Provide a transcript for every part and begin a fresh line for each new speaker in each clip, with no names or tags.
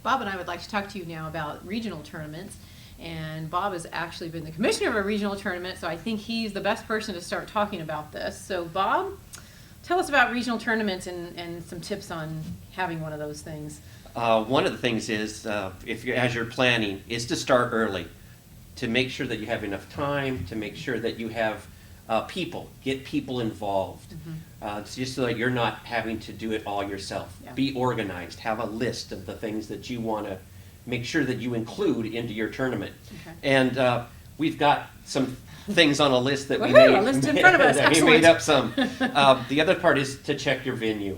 Bob and I would like to talk to you now about regional tournaments. And Bob has actually been the commissioner of a regional tournament, so I think he's the best person to start talking about this. So Bob, tell us about regional tournaments and some tips on having one of those things.
One of the things is, as you're planning, is to start early, to make sure that you have enough time, to make sure that you have get people involved, just so that you're not having to do it all yourself.
Yeah.
Be organized, have a list of the things that you want to make sure that you include into your tournament.
Okay.
And we've got some things on a list that we
Woohoo, a list in front of us.
that we made up some. The other part is to check your venue.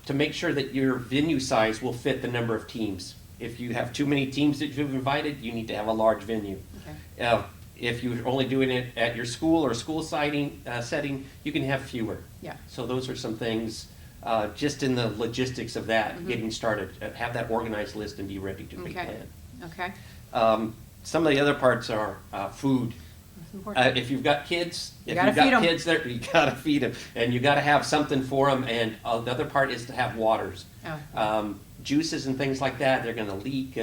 To make sure that your venue size will fit the number of teams. If you have too many teams that you've invited, you need to have a large venue.
Okay.
If you're only doing it at your school or school setting, you can have fewer.
Yeah.
So those are some things just in the logistics of that, getting started. Have that organized list and be ready to make plan.
Okay.
Some of the other parts are food. If you've got kids, there, you gotta feed them, and you gotta have something for them. And the other part is to have waters, juices and things like that. They're gonna leak.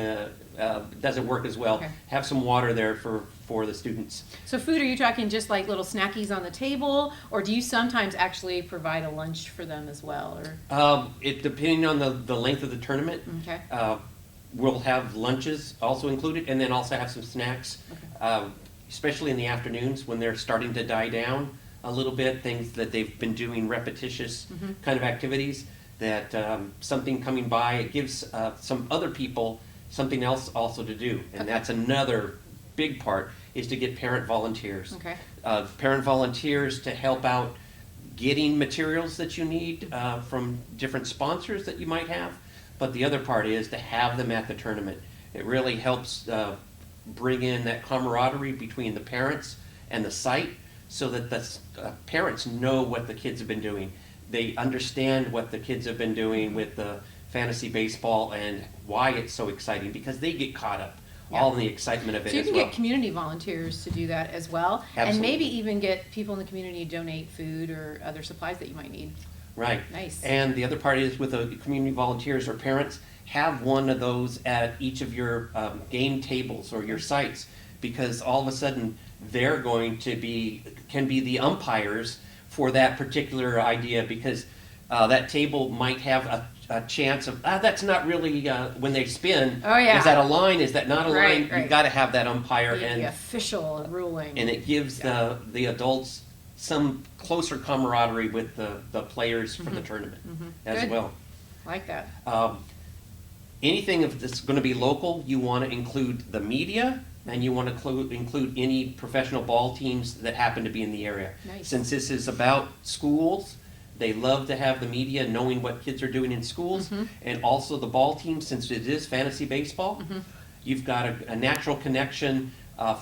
Doesn't work as well.
Okay.
Have some water there for the students.
So food, are you talking just like little snackies on the table, or do you sometimes actually provide a lunch for them as well? Or
Depending on the length of the tournament.
Okay.
We'll have lunches also included, and then also have some snacks.
Okay.
Especially in the afternoons when they're starting to die down a little bit, things that they've been doing repetitious kind of activities, that something coming by, it gives some other people something else also to do. And that's another big part, is to get parent volunteers.
Okay.
Parent volunteers to help out getting materials that you need from different sponsors that you might have. But the other part is to have them at the tournament. It really helps bring in that camaraderie between the parents and the site, so that the parents know what the kids have been doing. They understand what the kids have been doing with the fantasy baseball and why it's so exciting, because they get caught up all in the excitement of it as well.
So you can get community volunteers to do that as well.
Absolutely.
And maybe even get people in the community to donate food or other supplies that you might need.
Right.
Nice.
And the other part is, with the community volunteers or parents, have one of those at each of your game tables or your sites, because all of a sudden they're going to can be the umpires for that particular idea, because that table might have a chance of, that's not really, when they spin,
Oh, yeah.
is that a line, is that not a line?
Right.
You've got to have that umpire,
The official ruling.
and it gives the adults some closer camaraderie with the players for the tournament as
Good.
well.
Like that.
Anything that's going to be local, you want to include the media, and you want to include any professional ball teams that happen to be in the area.
Nice.
Since this is about schools, they love to have the media knowing what kids are doing in schools, and also the ball team, since it is fantasy baseball. You've got a natural connection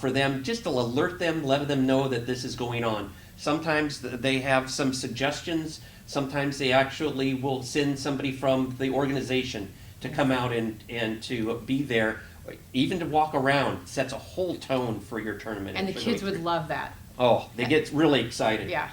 for them, just to alert them, let them know that this is going on. Sometimes they have some suggestions. Sometimes they actually will send somebody from the organization to come out and to be there, even to walk around. Sets a whole tone for your tournament.
And the kids would love that.
Oh, they get really excited.
Yeah.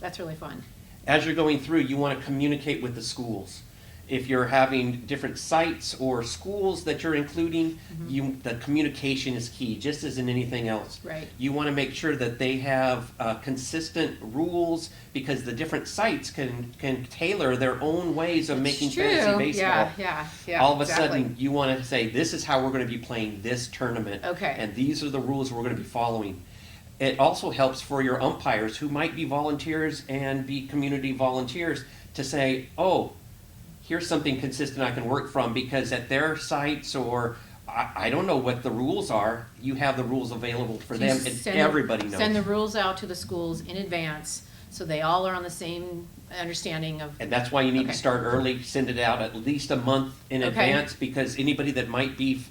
That's really fun.
As you're going through, you want to communicate with the schools. If you're having different sites or schools that you're including, the communication is key, just as in anything else.
Right.
You want to make sure that they have consistent rules, because the different sites can tailor their own ways of making fantasy baseball.
Yeah.
All of a sudden, you want to say, this is how we're going to be playing this tournament.
Okay.
And these are the rules we're going to be following. It also helps for your umpires, who might be volunteers and be community volunteers, to say, oh, here's something consistent I can work from, because at their sites, or I don't know what the rules are, you have the rules available for them, and everybody knows.
Send the rules out to the schools in advance, so they all are on the same understanding of.
And that's why you need to start early. Send it out at least a month in advance, because anybody that might be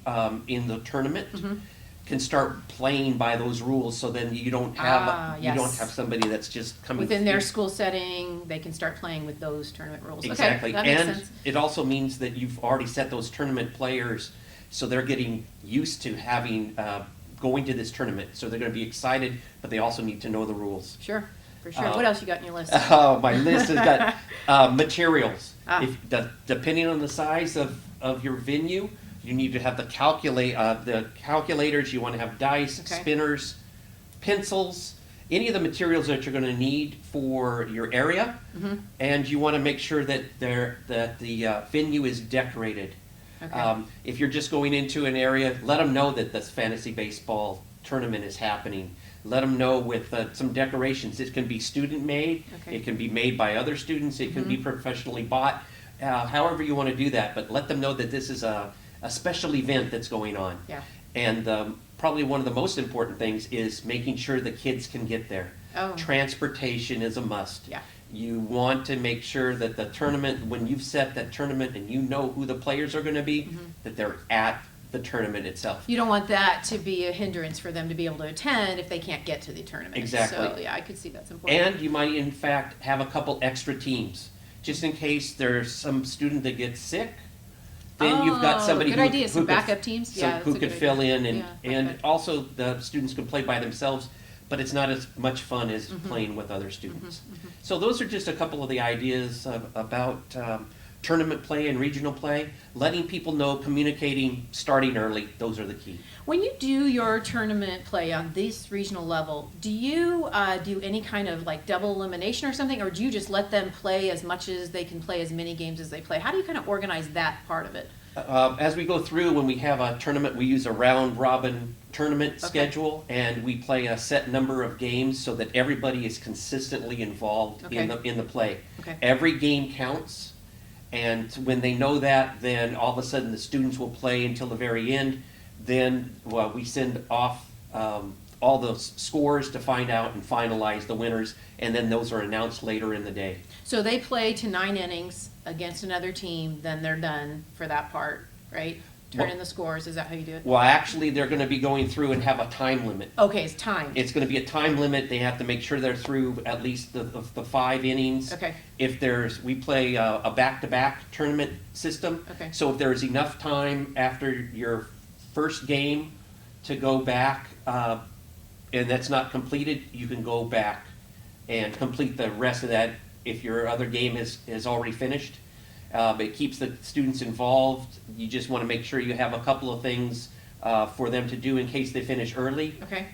in the tournament can start playing by those rules, so then you don't have you don't have somebody that's just coming
within their school setting. They can start playing with those tournament rules.
Exactly.
Okay, that makes
and
sense.
It also means that you've already set those tournament players, so they're getting used to having going to this tournament. So they're going to be excited, but they also need to know the rules.
Sure. for sure. What else you got on your list?
Oh, my list has got materials.
Ah.
Depending on the size of your venue, you need to have the calculators. You want to have dice,
Okay.
spinners, pencils, any of the materials that you're going to need for your area, and you want to make sure that the venue is decorated.
Okay.
If you're just going into an area, let them know that this fantasy baseball tournament is happening. Let them know with some decorations. It can be student made.
Okay.
It can be made by other students. It can be professionally bought. However you want to do that, but let them know that this is a special event that's going on.
Yeah.
And probably one of the most important things is making sure the kids can get there.
Oh.
Transportation is a must.
Yeah.
You want to make sure that the tournament, when you've set that tournament and you know who the players are going to be, that they're at the tournament itself.
You don't want that to be a hindrance for them to be able to attend if they can't get to the tournament.
Exactly.
So yeah, I could see that's important.
And you might, in fact, have a couple extra teams, just in case there's some student that gets sick. Then you've got somebody
good
who,
idea. Some
who could,
backup teams. Yeah, that's
who
a
could
good
fill
idea.
in, and
Yeah,
and
okay.
also the students can play by themselves, but it's not as much fun as playing with other students. So those are just a couple of the ideas about tournament play and regional play. Letting people know, communicating, starting early. Those are the key.
When you do your tournament play on this regional level, do you do any kind of like double elimination or something, or do you just let them play as much as they can play, as many games as they play? How do you kind of organize that part of it?
As we go through, when we have a tournament, we use a round-robin tournament schedule, and we play a set number of games so that everybody is consistently involved in the play.
Okay.
Every game counts, and when they know that, then all of a sudden the students will play until the very end. Then we send off all the scores to find out and finalize the winners, and then those are announced later in the day.
So they play to 9 innings against another team, then they're done for that part, right? Turn in the scores. Is that how you do it?
Well, actually, they're going to be going through and have a time limit.
Okay, it's time.
It's going to be a time limit. They have to make sure they're through at least the 5 innings.
Okay.
If we play a back-to-back tournament system.
Okay.
So if there's enough time after your first game to go back, and that's not completed, you can go back and complete the rest of that if your other game is already finished. It keeps the students involved. You just want to make sure you have a couple of things for them to do in case they finish early.
Okay.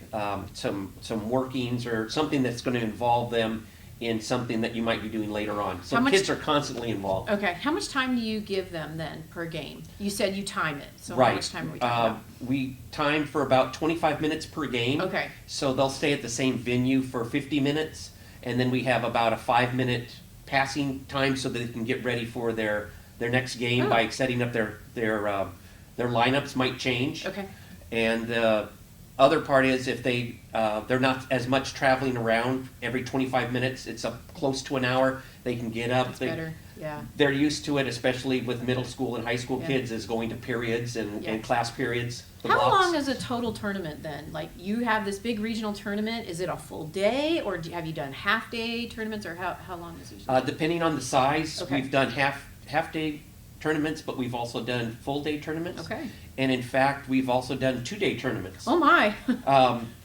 Some workings or something that's going to involve them in something that you might be doing later on. So kids are constantly involved.
Okay. How much time do you give them then per game? You said you time it. So
Right.
how much time are we talking about?
We time for about 25 minutes per game.
Okay.
So they'll stay at the same venue for 50 minutes, and then we have about a 5-minute passing time so that they can get ready for their next game by setting up their lineups might change.
Okay.
And the other part is if they're not as much traveling around every 25 minutes, it's close to an hour, they can get up.
That's better. Yeah.
They're used to it, especially with middle school and high school
Yeah.
kids, is going to periods and class periods. the
How
blocks.
long is a total tournament then? Like you have this big regional tournament. Is it a full day, or have you done half day tournaments, or how long is it usually?
Depending on the size,
Okay.
we've done half day tournaments, but we've also done full day tournaments.
Okay.
And in fact, we've also done 2-day tournaments.
Oh my.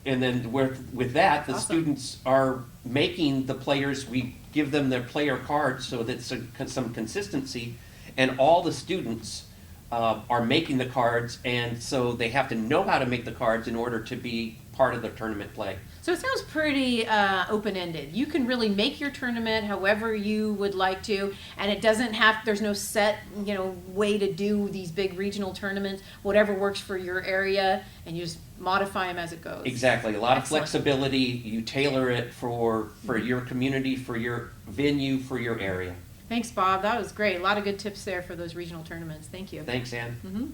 And then with that, the
Awesome.
students are making the players, we give them their player cards so that's some consistency, and all the students are making the cards, and so they have to know how to make the cards in order to be part of the tournament play.
So it sounds pretty open-ended. You can really make your tournament however you would like to, and it doesn't have, there's no set, way to do these big regional tournaments. Whatever works for your area, and you just modify them as it goes.
Exactly. A lot of
Excellent.
flexibility. You tailor it for your community, for your venue, for your area.
Thanks, Bob. That was great. A lot of good tips there for those regional tournaments. Thank you.
Thanks, Ann.
Mhm.